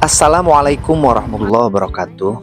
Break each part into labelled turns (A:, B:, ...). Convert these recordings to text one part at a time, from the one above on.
A: Assalamualaikum warahmatullahi wabarakatuh.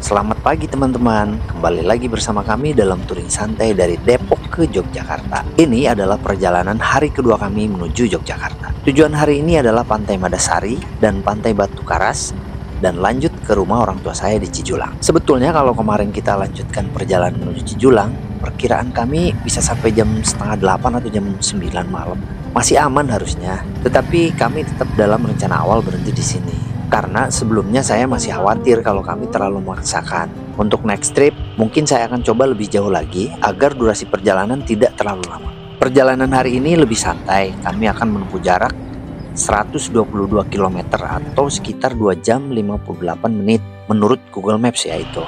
A: Selamat pagi teman-teman. Kembali lagi bersama kami dalam touring santai dari Depok ke Yogyakarta. Ini adalah perjalanan hari kedua kami menuju Yogyakarta. Tujuan hari ini adalah Pantai Madasari dan Pantai Batu Karas, dan lanjut ke rumah orang tua saya di Cijulang. Sebetulnya kalau kemarin kita lanjutkan perjalanan menuju Cijulang, perkiraan kami bisa sampai jam setengah 8 atau jam 9 malam. Masih aman harusnya, tetapi kami tetap dalam rencana awal berhenti di sini. Karena sebelumnya saya masih khawatir kalau kami terlalu memaksakan. Untuk next trip, mungkin saya akan coba lebih jauh lagi agar durasi perjalanan tidak terlalu lama. Perjalanan hari ini lebih santai. Kami akan menempuh jarak 122 km atau sekitar 2 jam 58 menit menurut Google Maps ya itu.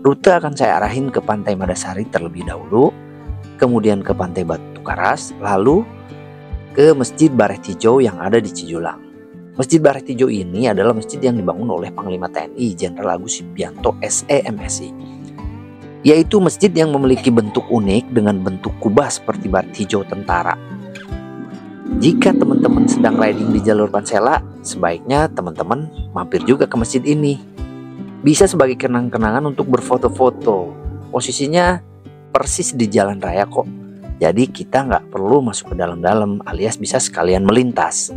A: Rute akan saya arahin ke Pantai Madasari terlebih dahulu, kemudian ke Pantai Batu Karas, lalu ke Masjid Barehtijo yang ada di Cijulang. Masjid Barehtijo ini adalah masjid yang dibangun oleh Panglima TNI Jenderal Agus Subianto SE MSI, yaitu masjid yang memiliki bentuk unik dengan bentuk kubah seperti Barehtijo tentara. Jika teman-teman sedang riding di jalur Pansela, sebaiknya teman-teman mampir juga ke masjid ini. Bisa sebagai kenang-kenangan untuk berfoto-foto. Posisinya persis di jalan raya kok. Jadi kita nggak perlu masuk ke dalam-dalam, alias bisa sekalian melintas.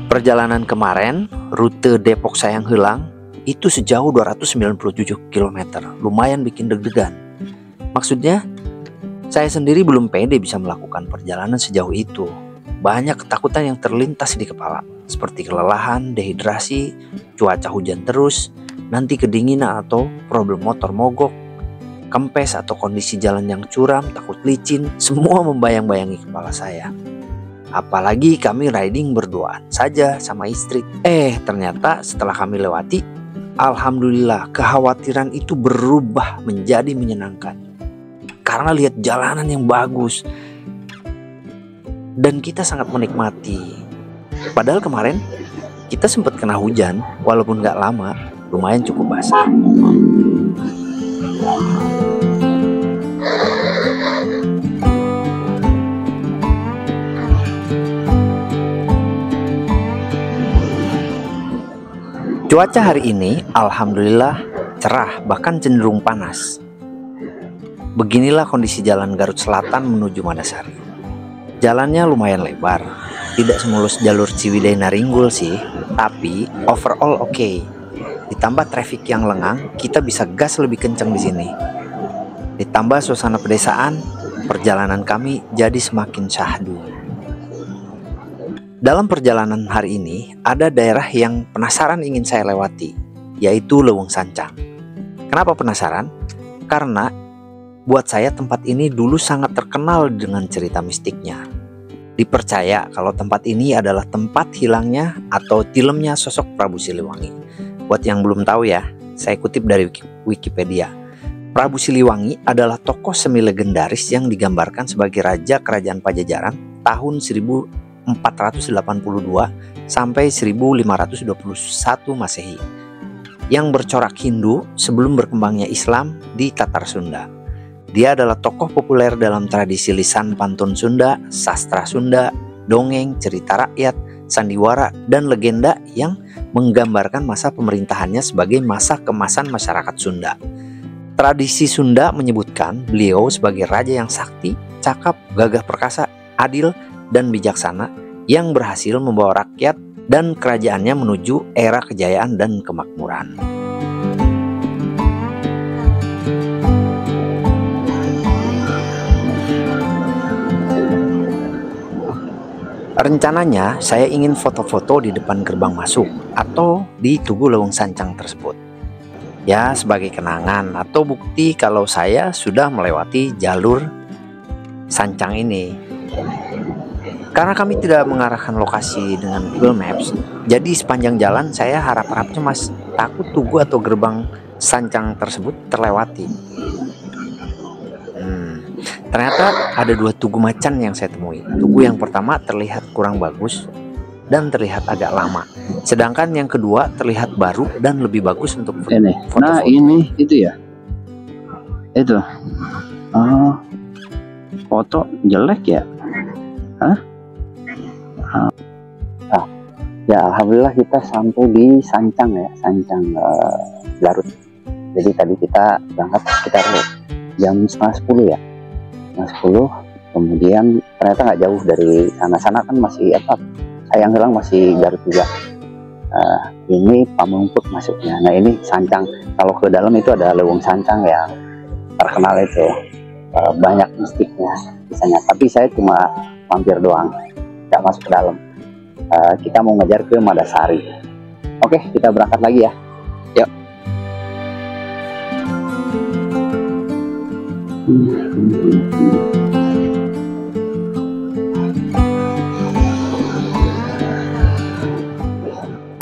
A: Perjalanan kemarin, rute Depok Sayang Heulang, itu sejauh 297 km. Lumayan bikin deg-degan. Maksudnya, saya sendiri belum pede bisa melakukan perjalanan sejauh itu. Banyak ketakutan yang terlintas di kepala, seperti kelelahan, dehidrasi, cuaca hujan terus, nanti kedinginan atau problem motor mogok, kempes atau kondisi jalan yang curam, takut licin, semua membayang-bayangi kepala saya. Apalagi kami riding berduaan saja sama istri. Ternyata setelah kami lewati, alhamdulillah kekhawatiran itu berubah menjadi menyenangkan. Karena lihat jalanan yang bagus dan kita sangat menikmati. Padahal kemarin kita sempat kena hujan, walaupun gak lama, lumayan cukup basah. Cuaca hari ini alhamdulillah cerah, bahkan cenderung panas. Beginilah kondisi jalan Garut Selatan menuju Madasari. Jalannya lumayan lebar, tidak semulus jalur Ciwidey Naringgul sih, tapi overall oke. Ditambah traffic yang lengang, kita bisa gas lebih kencang di sini. Ditambah suasana pedesaan, perjalanan kami jadi semakin syahdu. Dalam perjalanan hari ini, ada daerah yang penasaran ingin saya lewati, yaitu Leuweung Sancang. Kenapa penasaran? Karena buat saya tempat ini dulu sangat terkenal dengan cerita mistiknya. Dipercaya kalau tempat ini adalah tempat hilangnya atau tilemnya sosok Prabu Siliwangi. Buat yang belum tahu ya, saya kutip dari Wikipedia. Prabu Siliwangi adalah tokoh semi legendaris yang digambarkan sebagai raja kerajaan Pajajaran tahun 1482 sampai 1521 Masehi, yang bercorak Hindu sebelum berkembangnya Islam di Tatar Sunda. Dia adalah tokoh populer dalam tradisi lisan pantun Sunda, sastra Sunda, dongeng, cerita rakyat, sandiwara, dan legenda yang menggambarkan masa pemerintahannya sebagai masa kemasan masyarakat Sunda. Tradisi Sunda menyebutkan beliau sebagai raja yang sakti, cakap, gagah perkasa, adil, dan bijaksana yang berhasil membawa rakyat dan kerajaannya menuju era kejayaan dan kemakmuran. Rencananya saya ingin foto-foto di depan gerbang masuk atau di Tugu Leuweung Sancang tersebut. Ya, sebagai kenangan atau bukti kalau saya sudah melewati jalur Sancang ini. Karena kami tidak mengarahkan lokasi dengan Google Maps, jadi sepanjang jalan saya harap-harap cemas, takut tugu atau gerbang Sancang tersebut terlewati. Ternyata ada 2 tugu macan yang saya temui. Tugu yang pertama terlihat kurang bagus dan terlihat agak lama, sedangkan yang kedua terlihat baru dan lebih bagus untuk foto-foto.
B: Nah ini itu ya. Itu. Oh, foto jelek ya? Hah? Ya alhamdulillah kita sampai di Sancang ya, Sancang Garut. Jadi tadi kita berangkat sekitar jam setengah 10 ya, setengah 10. Kemudian ternyata nggak jauh dari sana kan masih Sayang Heulang masih Garut juga. Ini Pamengpeuk masuknya. Nah ini Sancang. Kalau ke dalam itu ada Leuweung Sancang yang terkenal itu, banyak mistiknya misalnya. Tapi saya cuma mampir doang, nggak masuk ke dalam. Kita mau ngejar ke Madasari. Oke, kita berangkat lagi ya. Yuk.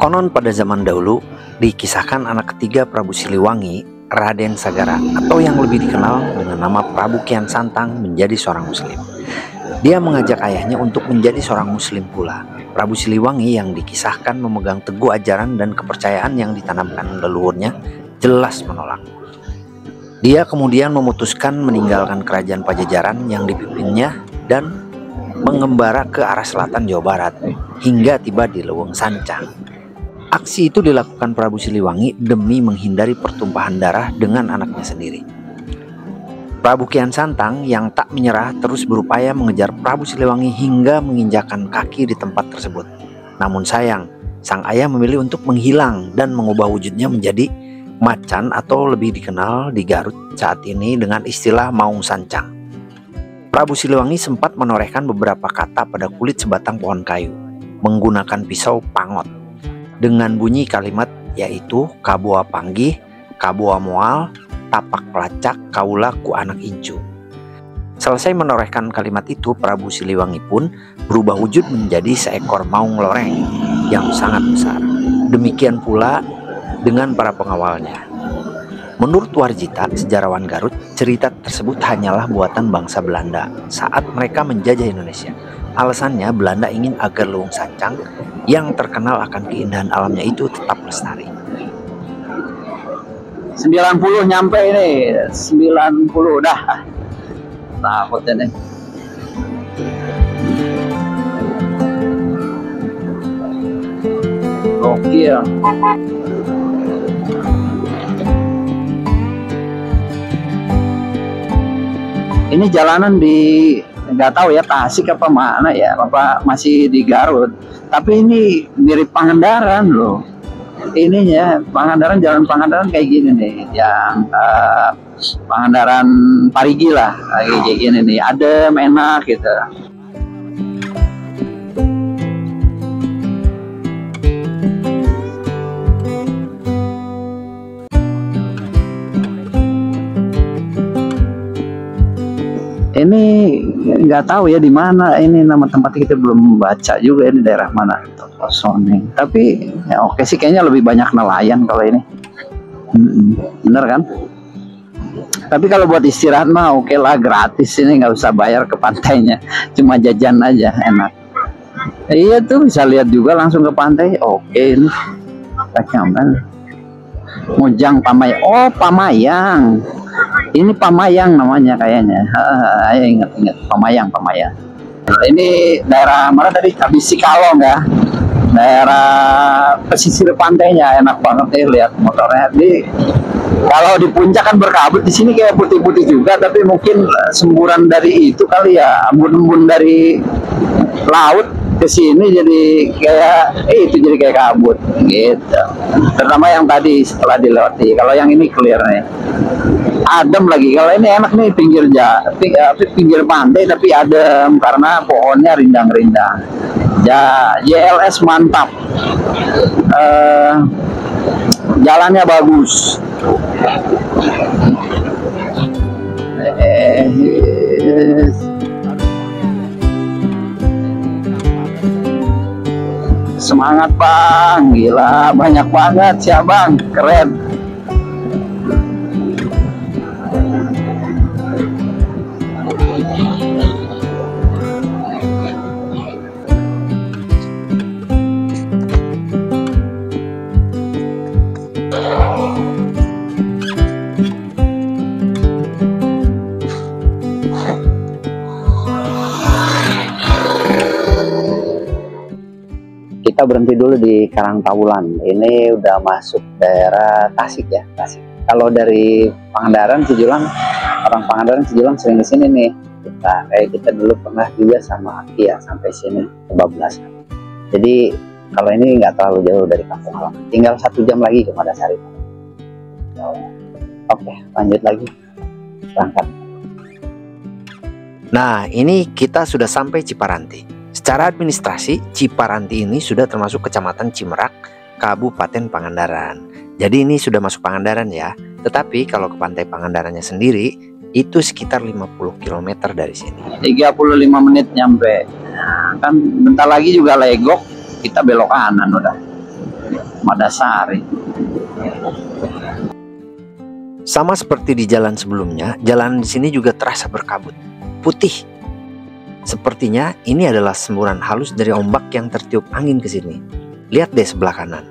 A: Konon pada zaman dahulu dikisahkan anak ketiga Prabu Siliwangi, Raden Sagara, atau yang lebih dikenal dengan nama Prabu Kian Santang, menjadi seorang muslim. Dia mengajak ayahnya untuk menjadi seorang muslim pula. Prabu Siliwangi yang dikisahkan memegang teguh ajaran dan kepercayaan yang ditanamkan leluhurnya jelas menolak. Dia kemudian memutuskan meninggalkan kerajaan Pajajaran yang dipimpinnya dan mengembara ke arah selatan Jawa Barat hingga tiba di Leuweung Sancang. Aksi itu dilakukan Prabu Siliwangi demi menghindari pertumpahan darah dengan anaknya sendiri. Prabu Kian Santang yang tak menyerah terus berupaya mengejar Prabu Siliwangi hingga menginjakan kaki di tempat tersebut. Namun sayang, sang ayah memilih untuk menghilang dan mengubah wujudnya menjadi macan atau lebih dikenal di Garut saat ini dengan istilah Maung Sancang. Prabu Siliwangi sempat menorehkan beberapa kata pada kulit sebatang pohon kayu menggunakan pisau pangot dengan bunyi kalimat yaitu Kaboa Panggih, Kaboa Moal, Tapak Pelacak, Kaula ku anak incu. Selesai menorehkan kalimat itu, Prabu Siliwangi pun berubah wujud menjadi seekor maung loreng yang sangat besar. Demikian pula dengan para pengawalnya. Menurut Warjita, sejarawan Garut, cerita tersebut hanyalah buatan bangsa Belanda saat mereka menjajah Indonesia. Alasannya Belanda ingin agar Leuweung Sancang yang terkenal akan keindahan alamnya itu tetap lestari.
B: 90 nyampe ini, 90 udah. Takut ini. Gokil. Ini jalanan di nggak tahu ya Tasik apa mana ya, apa masih di Garut. Tapi ini mirip Pangandaran loh. Ininya Pangandaran, jalan Pangandaran kayak gini nih, yang Pangandaran Parigi lah, kayak gini nih, adem, enak gitu. Ini nggak tahu ya di mana ini nama tempatnya, kita belum baca juga ini daerah mana. Soneng. Tapi ya oke sih, kayaknya lebih banyak nelayan kalau ini. Bener kan? Tapi kalau buat istirahat mah oke lah, gratis, ini nggak usah bayar ke pantainya, cuma jajan aja, enak. Iya tuh bisa lihat juga langsung ke pantai. Oke ini Mojang Pamayang. Oh Pamayang. Ini Pamayang namanya kayaknya. Ayo ingat Pamayang. Ini daerah mana tadi? Habis Sikalong ya. Daerah pesisir pantainya, enak banget nih lihat motornya. Kalau di puncak kan berkabut, di sini kayak putih-putih juga, tapi mungkin semburan dari itu kali ya, embun-embun dari laut ke sini jadi kayak itu, jadi kayak kabut gitu. Terutama yang tadi setelah dilewati. Kalau yang ini clear nih, adem lagi. Kalau ini enak nih, pinggir pantai tapi adem karena pohonnya rindang-rindang. Ya, JLS mantap. Jalannya bagus. Semangat bang, gila banyak banget ya bang, keren. kita berhenti dulu di Karangtawulan. Ini udah masuk daerah Tasik ya, Tasik. Kalau dari Pangandaran Cijulang, orang Pangandaran Cijulang sering ke sini nih. Kita dulu pernah juga sama Aki ya sampai sini kebablasan. Jadi kalau ini nggak terlalu jauh dari kampung halaman. Tinggal 1 jam lagi ke Madasari. Oke, lanjut lagi. Berangkat.
A: Nah, ini kita sudah sampai Ciparanti. Secara administrasi, Ciparanti ini sudah termasuk Kecamatan Cimerak, Kabupaten Pangandaran. Jadi ini sudah masuk Pangandaran ya. Tetapi kalau ke pantai Pangandarannya sendiri, itu sekitar 50 km dari sini.
B: 35 menit nyampe. Nah, kan bentar lagi juga Legok, kita belok kanan udah. Madasari.
A: Sama seperti di jalan sebelumnya, jalan di sini juga terasa berkabut, putih. Sepertinya ini adalah semburan halus dari ombak yang tertiup angin ke sini. Lihat deh sebelah kanan.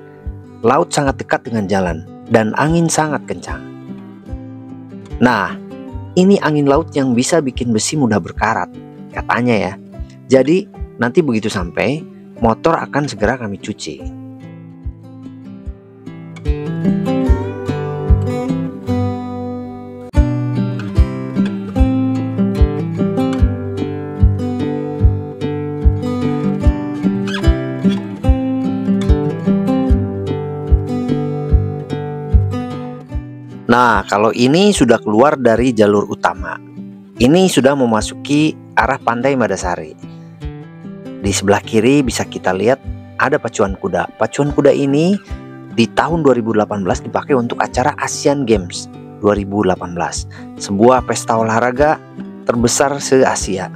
A: Laut sangat dekat dengan jalan dan angin sangat kencang. Nah, ini angin laut yang bisa bikin besi mudah berkarat, katanya ya. Jadi, nanti begitu sampai, motor akan segera kami cuci. Nah, kalau ini sudah keluar dari jalur utama. Ini sudah memasuki arah pantai Madasari. Di sebelah kiri bisa kita lihat ada pacuan kuda. Pacuan kuda ini di tahun 2018 dipakai untuk acara Asian Games 2018. Sebuah pesta olahraga terbesar se-Asia.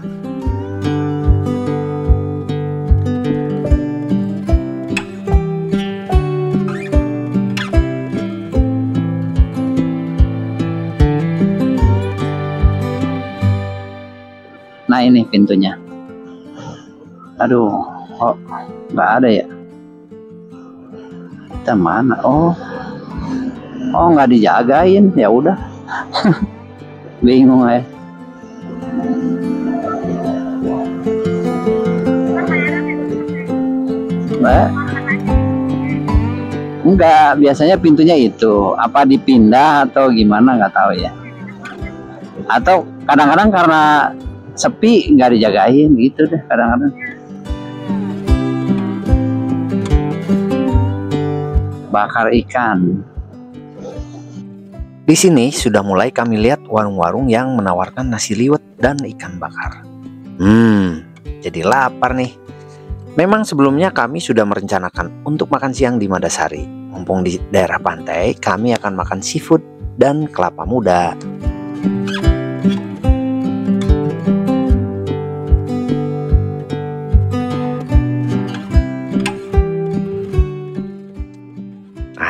B: Nah ini pintunya. Aduh, kok nggak ada ya? Kita mana? Oh nggak dijagain. Ya udah. Bingung ya. Enggak, biasanya pintunya itu. Apa dipindah atau gimana nggak tahu ya. Atau kadang-kadang karena sepi nggak dijagain gitu deh kadang-kadang. Bakar ikan.
A: Di sini sudah mulai kami lihat warung-warung yang menawarkan nasi liwet dan ikan bakar. Jadi lapar nih. Memang sebelumnya kami sudah merencanakan untuk makan siang di Madasari. Mumpung di daerah pantai, kami akan makan seafood dan kelapa muda.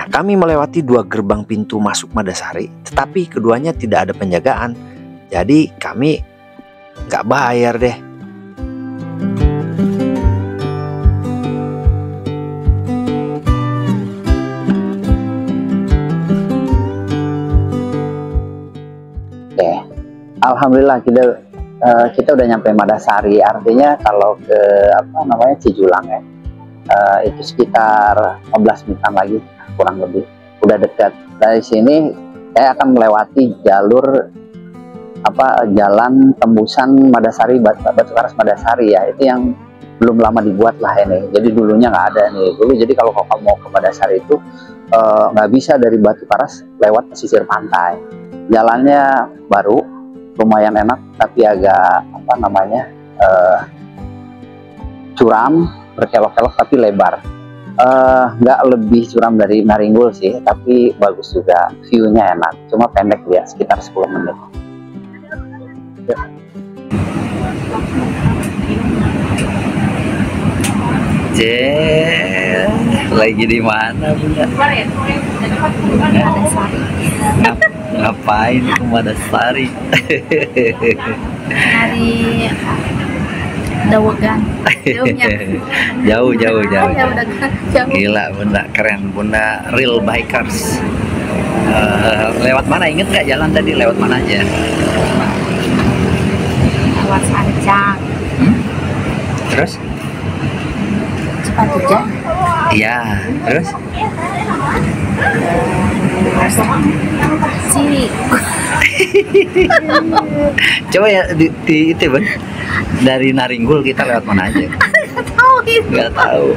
A: Kami melewati 2 gerbang pintu masuk Madasari, tetapi keduanya tidak ada penjagaan. Jadi kami nggak bayar deh.
B: Oke, alhamdulillah kita udah nyampe Madasari. Artinya kalau ke Cijulang ya, itu sekitar 15 menitan lagi. Kurang lebih udah dekat. Dari sini saya akan melewati jalur jalan tembusan Madasari, Batu Karas Madasari ya. Itu yang belum lama dibuat lah ini. Jadi dulunya nggak ada nih. Dulu jadi kalau kamu mau ke Madasari itu nggak bisa dari Batu Karas lewat pesisir pantai. Jalannya baru, lumayan enak tapi agak curam, berkelok-kelok tapi lebar. Nggak lebih curam dari Naringgul sih, tapi bagus juga, view-nya enak, cuma pendek ya, sekitar 10 menit.
A: Lagi di mana Bunda? Ngapain ke Madasari?
C: Dari Dawegan.
A: Jauh.
C: Jauh.
A: Gila Bunda, keren Bunda, real bikers. Lewat mana, inget nggak jalan tadi lewat mana aja?
C: Lewat Sancang.
A: Terus?
C: Cipatujah.
A: Iya, terus
C: Sini.
A: coba ya itu Bang. Dari Naringgul kita lewat mana aja?
C: Tahu itu.
A: Nggak tahu.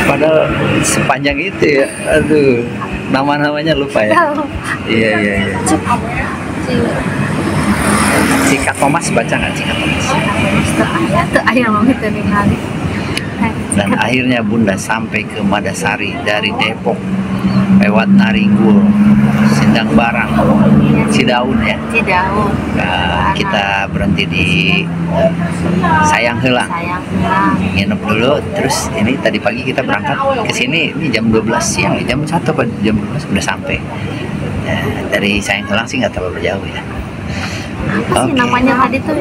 A: Padahal sepanjang itu ya. Aduh, nama-namanya lupa ya.
C: Tahu.
A: Iya.
C: Cepat.
A: Cika Thomas, baca nggak Cika Thomas?
C: Itu ayah mau kita kali.
A: Dan akhirnya Bunda sampai ke Madasari dari Depok lewat Naringgul, Sindang Barang, Cidaun ya.
C: Cidaun.
A: Nah, kita berhenti di Sayang Helang.
C: Sayang Helang.
A: Nginep dulu, terus ini tadi pagi kita berangkat ke sini, ini jam 12 siang, jam 1 apa jam 12 udah sampai. Ya, dari Sayang Helang sih nggak terlalu jauh ya.
C: Apa sih namanya tadi tuh?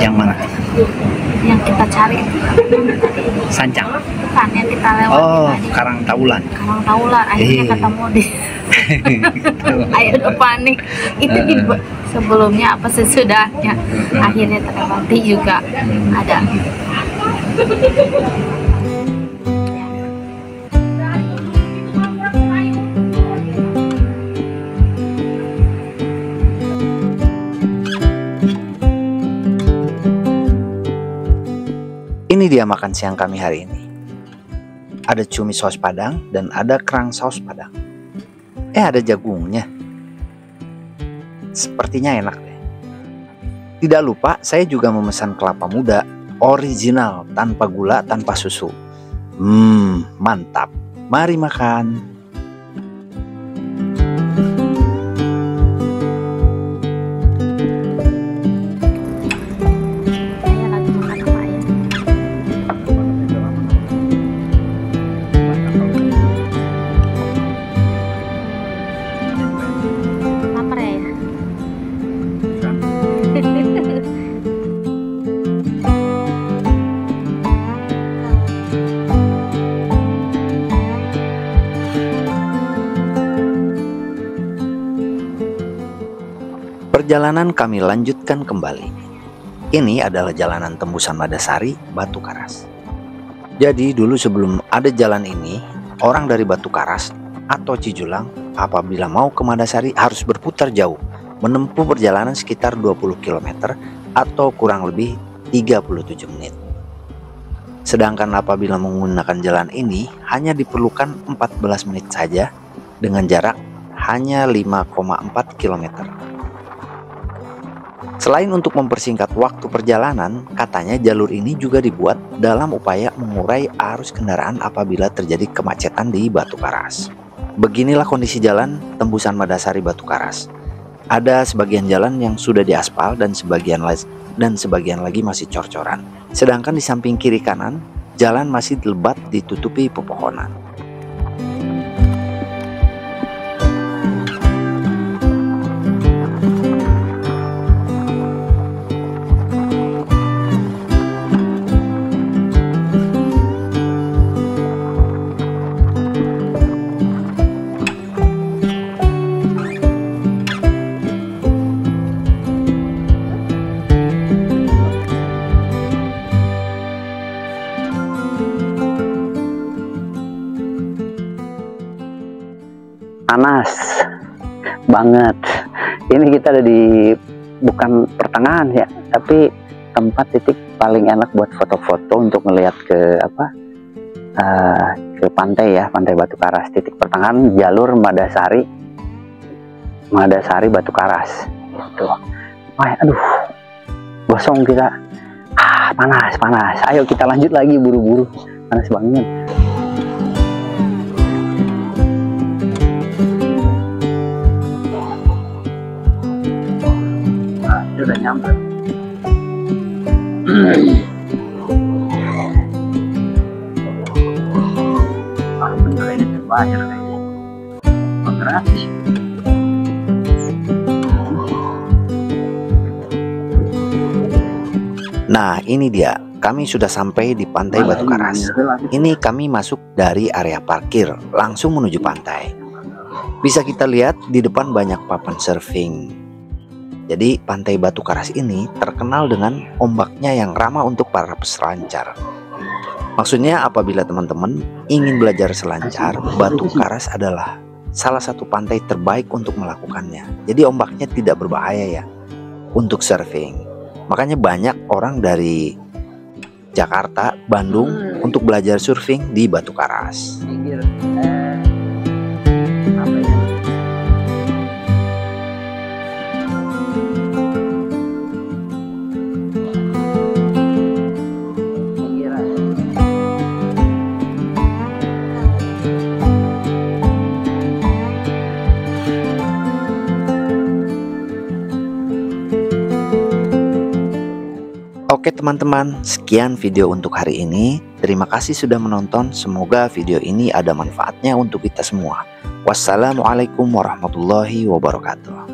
A: Yang mana?
C: Yang kita cari itu.
A: Sancang.
C: Bukan yang kita lewati
A: Oh,
C: tadi.
A: Karang Taulan.
C: Karang Taulan, akhirnya
A: Iya.
C: ketemu di. Ayo udah panik. Itu di sebelumnya apa sesudahnya. Akhirnya terlewati juga ada.
A: Ini dia makan siang kami hari ini. Ada cumi saus Padang dan ada kerang saus Padang. Ada jagungnya. Sepertinya enak deh. Tidak lupa saya juga memesan kelapa muda original tanpa gula, tanpa susu. Mantap. Mari makan.
C: Saya lagi makan apa ya? Lapar ya?
A: Perjalanan kami lanjutkan kembali. Ini adalah jalanan tembusan Madasari, Batu Karas. Jadi dulu sebelum ada jalan ini, orang dari Batu Karas atau Cijulang apabila mau ke Madasari harus berputar jauh, menempuh perjalanan sekitar 20 km atau kurang lebih 37 menit. Sedangkan apabila menggunakan jalan ini hanya diperlukan 14 menit saja dengan jarak hanya 5,4 km. Selain untuk mempersingkat waktu perjalanan, katanya jalur ini juga dibuat dalam upaya mengurai arus kendaraan apabila terjadi kemacetan di Batu Karas. Beginilah kondisi jalan tembusan Madasari Batu Karas. Ada sebagian jalan yang sudah diaspal dan sebagian lagi masih cor-coran. Sedangkan di samping kiri kanan, jalan masih lebat ditutupi pepohonan.
B: Panas banget. Ini kita ada di bukan pertengahan ya, tapi tempat titik paling enak buat foto-foto untuk ngelihat ke ke pantai ya, pantai Batu Karas. Titik pertengahan jalur Madasari Batu Karas. Gitu. Wah, aduh, gosong kita. Panas. Ayo kita lanjut lagi buru-buru. Panas banget. Udah nyampe. Bener ini terbayar kayaknya. Gratis.
A: Nah, ini dia. Kami sudah sampai di pantai Batu Karas. Ini kami masuk dari area parkir, langsung menuju pantai. Bisa kita lihat di depan banyak papan surfing. Jadi pantai Batu Karas ini terkenal dengan ombaknya yang ramah untuk para peselancar. Maksudnya apabila teman-teman ingin belajar selancar, Batu Karas adalah salah satu pantai terbaik untuk melakukannya. Jadi ombaknya tidak berbahaya ya untuk surfing. Makanya banyak orang dari Jakarta, Bandung untuk belajar surfing di Batu Karas. Oke teman-teman, sekian video untuk hari ini. Terima kasih sudah menonton. Semoga video ini ada manfaatnya untuk kita semua. Wassalamualaikum warahmatullahi wabarakatuh.